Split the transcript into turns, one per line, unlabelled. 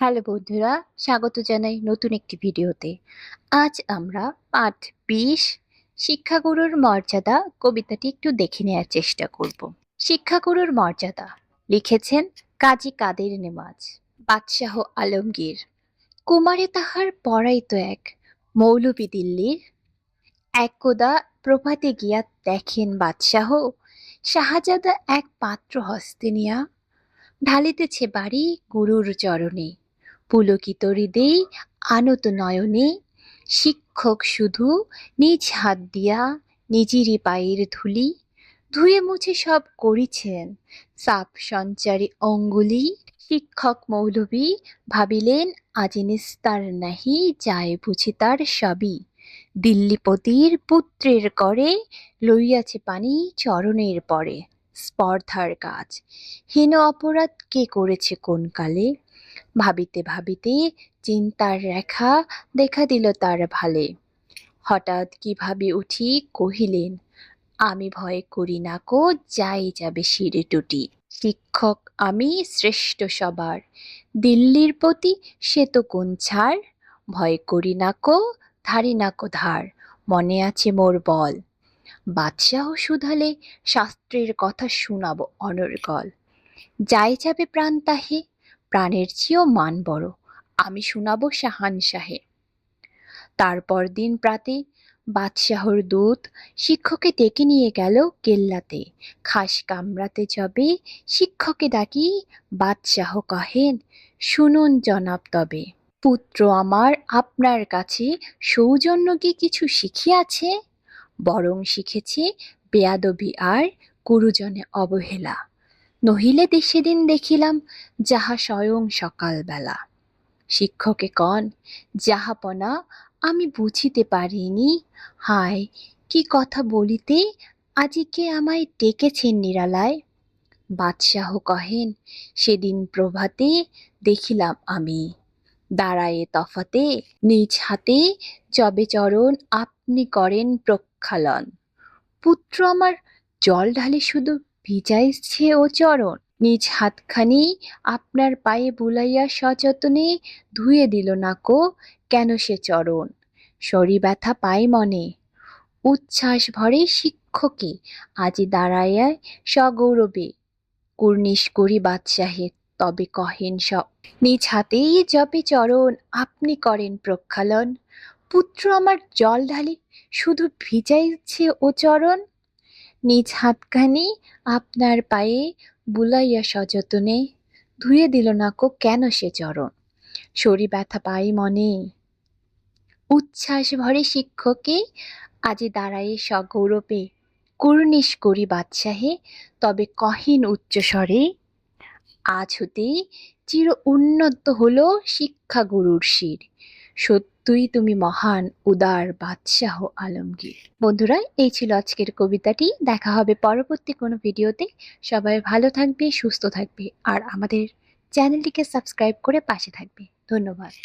Hello বন্ধুরা, স্বাগত জানাই নতুন একটি ভিডিওতে। আজ আমরা পাঠ ২০ শিক্ষাগুরুর মর্যাদা কবিতাটি একটু দেখে নেওয়ার চেষ্টা করব। শিক্ষাগুরুর মর্যাদা লিখেছেন কাজী কাদের নেমাজ। বাদশাহ আলমগীর। কুমারে তাহার পড়াইত এক মৌলভী দিল্লির। একদা প্রভাতে গিয়া দেখেন বাদশাহ শাহজাদা এক পাত্র হস্তে নিয়া ঢালিতেছে বাড়ি গুরুর চরণে। পুলকিত হৃদয়ে আনত নয়নে শিক্ষক শুধু নিজ হাত দিয়া নিজেরই পায়ের ধুলি ধুয়ে মুছে সব করিছেন সাপ সঞ্চারী অঙ্গুলি। শিক্ষক মৌলভী ভাবিলেন আজি নিস্তার নাহি যায় বুঝি তার সবই। দিল্লিপতির পুত্রের করে লইয়াছে পানি চরণের পরে। স্পর্ধার কাজ হীন অপরাধ কে করেছে কোন কালে। ভাবিতে ভাবিতে চিন্তার রেখা দেখা দিল তার ভালে। হঠাৎ কিভাবে উঠি কহিলেন আমি ভয় করি না কো যাই যাবে শিরে টুটি। শিক্ষক আমি শ্রেষ্ঠ সবার দিল্লির প্রতি সে তো কোন ছাড়। ভয় করি না কো ধারি না কো ধার মনে আছে মোর বল। বাদশাহ শুধালে শাস্ত্রের কথা শুনাবো অনর্গল। যাই যাবে প্রাণ তাহে প্রাণের চেয়েও মান বড় আমি শুনাবো শাহানশাহে। তারপর দিন প্রাতে বাদশাহর দূত শিক্ষককে ডেকে নিয়ে গেল কেল্লাতে। খাস কামরাতে যাবে শিক্ষকে ডাকি বাদশাহ কহেন শুনুন জনাব তবে। পুত্র আমার আপনার কাছে সৌজন্য কি কিছু শিখিয়াছে? বরং শিখেছে বেয়াদবি আর গুরুজনে অবহেলা। নহিলে সেদিন দেখিলাম যাহা স্বয়ং সকালবেলা। শিক্ষকে কন যাহাপনা আমি বুঝিতে পারিনি। হায় কি কথা বলিতে আজিকে আমায় ডেকেছেন নিরালায়। বাদশাহ কহেন সেদিন প্রভাতে দেখিলাম আমি দাঁড়ায়ে তফাতে নিজ হাতে যবে চরণ আপনি করেন প্রক্ষালন। পুত্র আমার জল ঢালে শুধু ভিজাইছে ও চরণ নিজ হাতখানি আপনার পায়ে বুলাইয়া সযত্নে ধুয়ে দিল না কো কেন সে চরণ। শরী ব্যথা পাই মনে উচ্ছ্বাস ভরে শিক্ষকে আজি দাঁড়াইয়া সগৌরবে কুর্নিশ করি বাদশাহে তবে কহেন সব। নিজ হাতেই জপে চরণ আপনি করেন প্রক্ষালন। পুত্র আমার জল ঢালে শুধু ভিজাইছে ও চরণ নিজ হাতখানি আপনার পায়ে বুলাইয়া সযত্নে ধুয়ে দিল না কো কেন সে চরণ। শরী ব্যথা পাই মনে উচ্ছ্বাস ভরে শিক্ষকে আজি দাঁড়ায়ে সগৌরবে কুর্নিশ করি বাদশাহে তবে কহিন উচ্চস্বরে। আজ হতে চির উন্নত হলো শিক্ষা গুরুর শির। সত্যই তুমি মহান উদার বাদশাহ আলমগীর। বন্ধুরা এই ছিল আজকের কবিতাটি। দেখা হবে পরবর্তী কোনো ভিডিওতে। সবাই ভালো থাকবে সুস্থ থাকবে আর আমাদের চ্যানেলটিকে সাবস্ক্রাইব করে পাশে থাকবে। ধন্যবাদ।